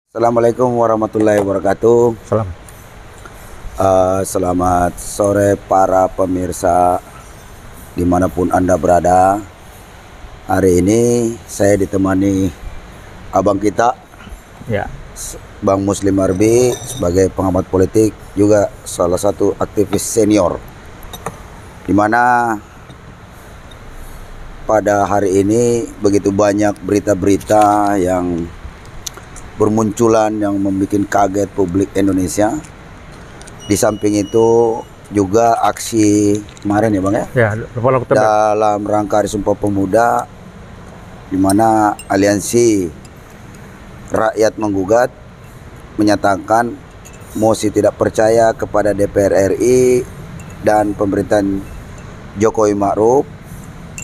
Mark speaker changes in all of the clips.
Speaker 1: Assalamualaikum warahmatullahi wabarakatuh.
Speaker 2: Salam.
Speaker 1: Selamat sore para pemirsa dimanapun Anda berada. Hari ini saya ditemani abang kita,
Speaker 2: Ya.
Speaker 1: Bang Muslim Arbi, sebagai pengamat politik, juga salah satu aktivis senior. Dimana pada hari ini begitu banyak berita-berita yang bermunculan yang membuat kaget publik Indonesia. Di samping itu juga aksi kemarin ya Bang ya,
Speaker 2: Ya,
Speaker 1: dalam rangka Hari Sumpah Pemuda, di mana Aliansi Rakyat Menggugat menyatakan mosi tidak percaya kepada DPR RI dan pemerintahan Jokowi Ma'ruf,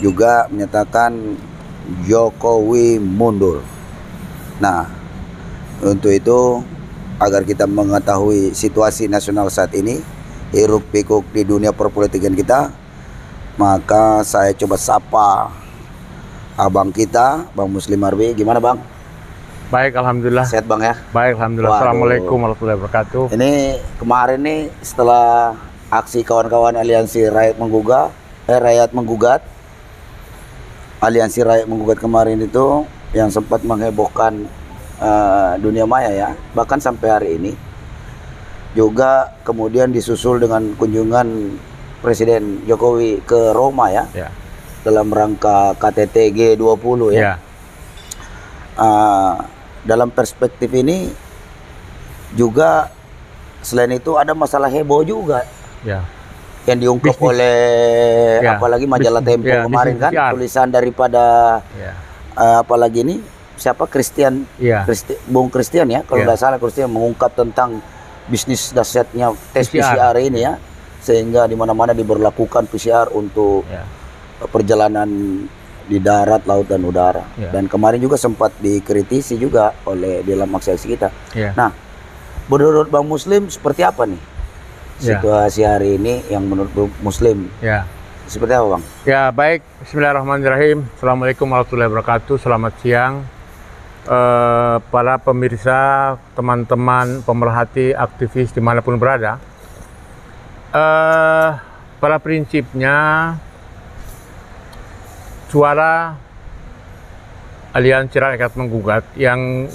Speaker 1: juga menyatakan Jokowi mundur. Nah, untuk itu, agar kita mengetahui situasi nasional saat ini, hiruk pikuk di dunia perpolitikan kita, maka saya coba sapa abang kita, Bang Muslim Arbi. Gimana Bang?
Speaker 2: Baik, alhamdulillah.
Speaker 1: Sehat Bang ya?
Speaker 2: Baik, alhamdulillah.
Speaker 1: Waduh.
Speaker 2: Assalamualaikum warahmatullahi wabarakatuh.
Speaker 1: Ini kemarin nih setelah aksi kawan-kawan Aliansi Rakyat Menggugat, Aliansi Rakyat Menggugat kemarin itu yang sempat menghebohkan dunia maya ya, bahkan sampai hari ini juga kemudian disusul dengan kunjungan Presiden Jokowi ke Roma ya, dalam rangka KTT G20 ya. Dalam perspektif ini juga selain itu ada masalah heboh juga yang diungkap oleh apalagi majalah Tempo kemarin kan, tulisan daripada apalagi ini siapa Bung Christian ya, kalau tidak salah Christian mengungkap tentang bisnis dahsyatnya tes PCR ini ya, sehingga di mana-mana diberlakukan PCR untuk perjalanan di darat, laut dan udara. Dan kemarin juga sempat dikritisi juga oleh dalam aksi kita. Nah, menurut Bang Muslim seperti apa nih situasi hari ini yang menurut Muslim? Seperti apa Bang?
Speaker 2: Ya, baik. Bismillahirrahmanirrahim. Assalamualaikum warahmatullahi wabarakatuh. Selamat siang para pemirsa, teman-teman, pemerhati, aktivis dimanapun berada. Pada prinsipnya suara Aliansi Rakyat Menggugat yang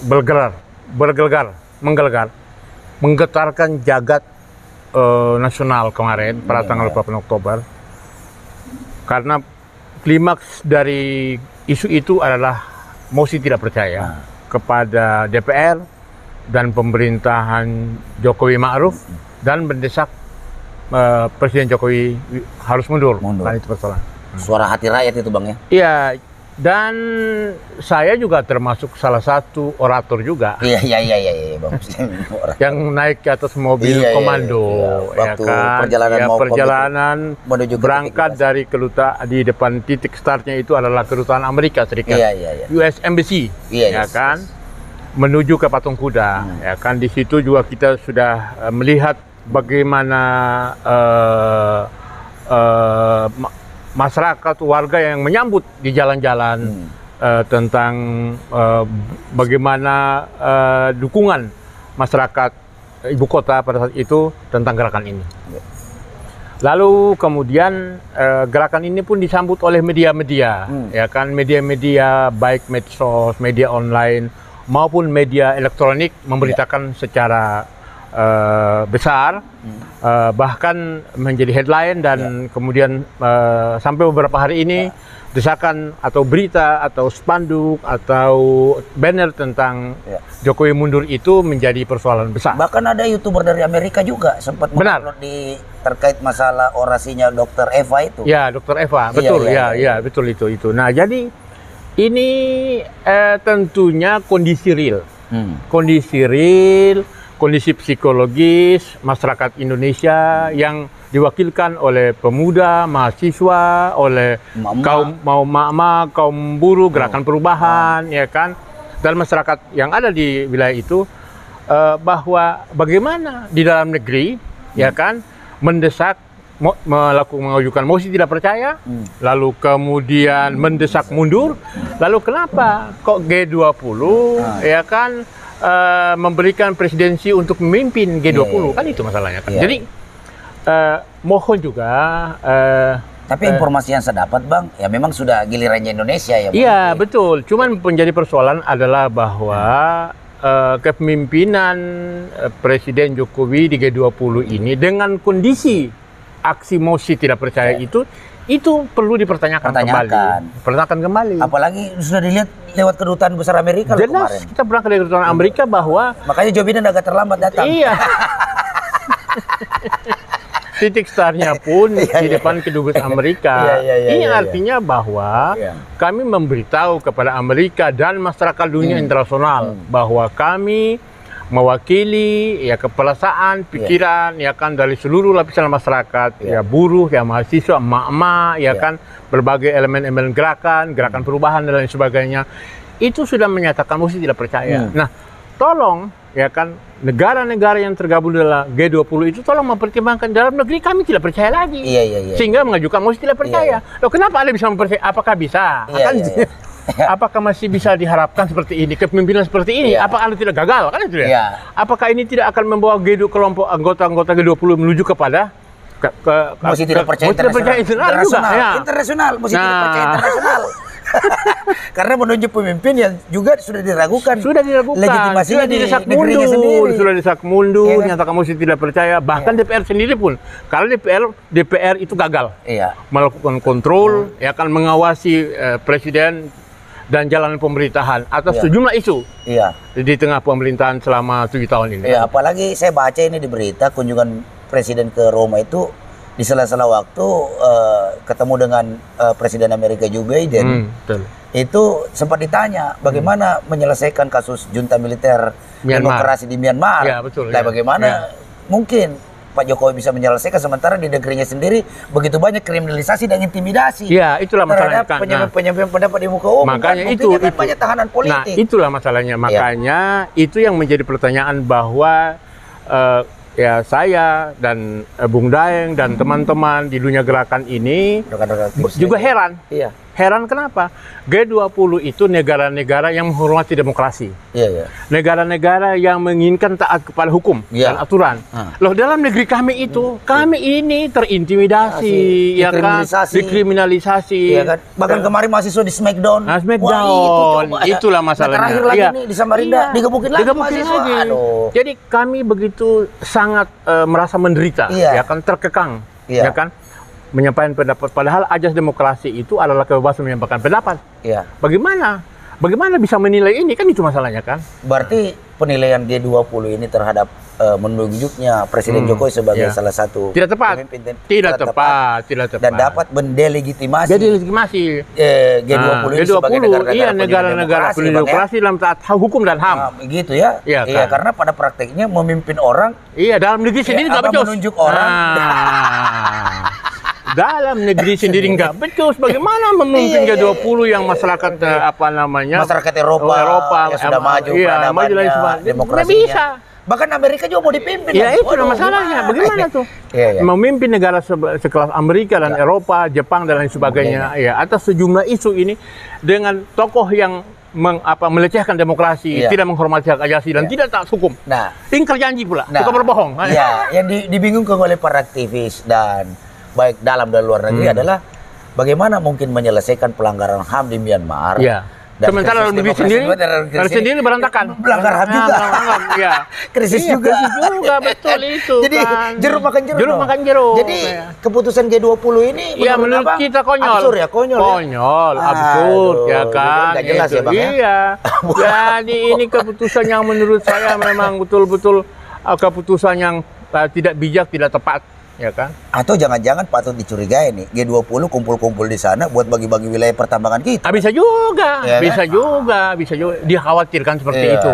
Speaker 2: menggetarkan jagat nasional kemarin pada tanggal 28 Oktober. Karena klimaks dari isu itu adalah mosi tidak percaya kepada DPR dan pemerintahan Jokowi Ma'ruf, dan mendesak Presiden Jokowi harus mundur. Nah, itu persoalan.
Speaker 1: Suara hati rakyat itu Bang ya?
Speaker 2: Iya, dan saya juga termasuk salah satu orator juga.
Speaker 1: Iya Bang Muslim.
Speaker 2: Yang naik ke atas mobil komando.
Speaker 1: Waktu
Speaker 2: Perjalanan
Speaker 1: perjalanan menuju
Speaker 2: berangkat dari di depan titik startnya itu adalah kedutaan Amerika Serikat, US Embassy, kan, menuju ke Patung Kuda, ya kan. Di situ juga kita sudah melihat bagaimana masyarakat, warga yang menyambut di jalan-jalan tentang bagaimana dukungan masyarakat ibu kota pada saat itu tentang gerakan ini. Lalu kemudian gerakan ini pun disambut oleh media-media, ya kan, media-media baik medsos, media online maupun media elektronik memberitakan secara besar, bahkan menjadi headline dan kemudian sampai beberapa hari ini desakan atau berita atau spanduk atau banner tentang Jokowi mundur itu menjadi persoalan besar.
Speaker 1: Bahkan ada YouTuber dari Amerika juga sempat mengupload terkait masalah orasinya Dr. Eva itu.
Speaker 2: Ya, Dr. Eva, betul, betul itu. Nah, jadi ini tentunya kondisi real, kondisi psikologis masyarakat Indonesia yang diwakilkan oleh pemuda, mahasiswa, oleh kaum buruh, gerakan perubahan, ya kan, dan masyarakat yang ada di wilayah itu, bahwa bagaimana di dalam negeri, ya kan, mendesak mengajukan mosi tidak percaya, lalu kemudian mendesak mundur, lalu kenapa kok G20 ya kan memberikan presidensi untuk memimpin G20 kan itu masalahnya kan. Jadi mohon juga
Speaker 1: tapi informasi yang saya dapat Bang, ya memang sudah gilirannya Indonesia ya Bang.
Speaker 2: Iya, betul. Cuman menjadi persoalan adalah bahwa kepemimpinan Presiden Jokowi di G20 ini dengan kondisi aksi mosi tidak percaya itu perlu dipertanyakan kembali. Pertanyakan kembali.
Speaker 1: Apalagi sudah dilihat lewat kedutaan besar Amerika
Speaker 2: kemarin. Kita berangkat dari kedutaan Amerika bahwa
Speaker 1: makanya Joe Biden agak terlambat datang.
Speaker 2: Iya. Titik startnya pun di depan kedubes Amerika. Ini artinya bahwa kami memberitahu kepada Amerika dan masyarakat dunia internasional bahwa kami mewakili keperasaan, pikiran kan dari seluruh lapisan masyarakat, buruh, mahasiswa, emak-emak, kan berbagai elemen-elemen gerakan perubahan dan lain sebagainya. Itu sudah menyatakan mesti tidak percaya. Nah, tolong kan negara-negara yang tergabung dalam G20 itu tolong mempertimbangkan dalam negeri kami tidak percaya lagi. Sehingga mengajukan mosi tidak percaya. Loh, kenapa Anda bisa mempercaya? Apakah bisa? Apakah masih bisa diharapkan seperti ini? Kepemimpinan seperti ini? Apakah Anda tidak gagal? Kan itu ya? Apakah ini tidak akan membawa kelompok anggota G20 menuju kepada
Speaker 1: mosi tidak percaya internasional, mosi tidak percaya internasional. Karena menunjuk pemimpin yang juga sudah diragukan. Legitimasinya di negerinya sendiri.
Speaker 2: Sudah disak mundur, nyatakan mosi tidak percaya. Bahkan DPR sendiri pun, karena DPR itu gagal melakukan kontrol, akan mengawasi presiden dan jalan pemerintahan atas sejumlah isu di tengah pemerintahan selama 7 tahun ini.
Speaker 1: Apalagi saya baca ini di berita kunjungan presiden ke Roma itu di sela-sela waktu ketemu dengan Presiden Amerika Joe Biden, itu sempat ditanya bagaimana menyelesaikan kasus junta militer demokrasi di Myanmar. Bagaimana mungkin Pak Jokowi bisa menyelesaikan sementara di negerinya sendiri begitu banyak kriminalisasi dan intimidasi.
Speaker 2: Itulah masalahnya.
Speaker 1: Terhadap penyampaian pendapat di muka umum.
Speaker 2: Makanya itu
Speaker 1: banyak tahanan politik.
Speaker 2: Itulah masalahnya. Makanya itu yang menjadi pertanyaan bahwa saya dan Bung Daeng dan teman-teman di dunia gerakan ini juga heran. Heran kenapa? G20 itu negara-negara yang menghormati demokrasi. Negara-negara yang menginginkan taat kepada hukum dan aturan. Loh, dalam negeri kami itu, kami ini terintimidasi, dikriminalisasi.
Speaker 1: Bahkan kemarin mahasiswa di Smackdown.
Speaker 2: Itulah masalahnya.
Speaker 1: Terakhir lagi nih di Samarinda, digebukin lagi mahasiswa.
Speaker 2: Jadi kami begitu sangat merasa menderita, terkekang, menyampaikan pendapat, padahal ajas demokrasi itu adalah kebebasan menyampaikan pendapat. Bagaimana bisa menilai ini? Kan itu masalahnya kan.
Speaker 1: Berarti penilaian G20 ini terhadap menunjuknya Presiden Jokowi sebagai salah satu
Speaker 2: tidak tepat. Tidak tepat.
Speaker 1: Dan dapat mendelegitimasi G20 ini sebagai
Speaker 2: negara-negara demokrasi dalam taat hukum dan HAM.
Speaker 1: Begitu ya. Karena pada prakteknya memimpin orang
Speaker 2: dalam negeri sendiri nggak becus.
Speaker 1: Menunjuk orang
Speaker 2: dalam negeri sendiri nggak becus. Bagaimana memimpin G20 yang masyarakat
Speaker 1: masyarakat Eropa yang sudah maju peradabannya, demokrasinya.
Speaker 2: Nggak bisa.
Speaker 1: Bahkan Amerika juga mau dipimpin.
Speaker 2: Itu masalahnya. Bagaimana tuh? Memimpin negara sekelas Amerika dan Eropa, Jepang dan lain sebagainya. Atas sejumlah isu ini dengan tokoh yang melecehkan demokrasi, tidak menghormati hak asasi dan tidak taat hukum. Ingkar janji pula, suka berbohong.
Speaker 1: Yang dibingungkan oleh para aktivis dan baik dalam dan luar negeri adalah bagaimana mungkin menyelesaikan pelanggaran HAM di Myanmar.
Speaker 2: Sementara dalam negeri sendiri berantakan.
Speaker 1: Melanggar HAM juga. Krisis juga.
Speaker 2: Betul itu.
Speaker 1: Jadi jeruk makan jeruk.
Speaker 2: Jeruk makan jeruk.
Speaker 1: Jadi keputusan G20 ini
Speaker 2: menurut kita konyol.
Speaker 1: Absurd ya, konyol,
Speaker 2: absurd kan.
Speaker 1: Nggak jelas ya Bang.
Speaker 2: Jadi ini keputusan yang menurut saya memang betul-betul keputusan yang tidak bijak, tidak tepat. Kan?
Speaker 1: Atau jangan-jangan patut dicurigai nih G20 kumpul-kumpul di sana buat bagi-bagi wilayah pertambangan kita.
Speaker 2: Bisa juga, bisa juga dikhawatirkan seperti itu.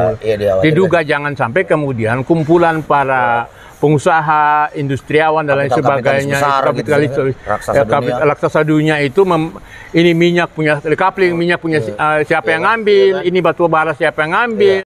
Speaker 2: Diduga jangan sampai kemudian kumpulan para pengusaha, industriawan dan lain sebagainya, kapitalis raksasa dunia itu ini minyak punya decoupling, minyak punya siapa yang ngambil, ini batu bara siapa yang ngambil.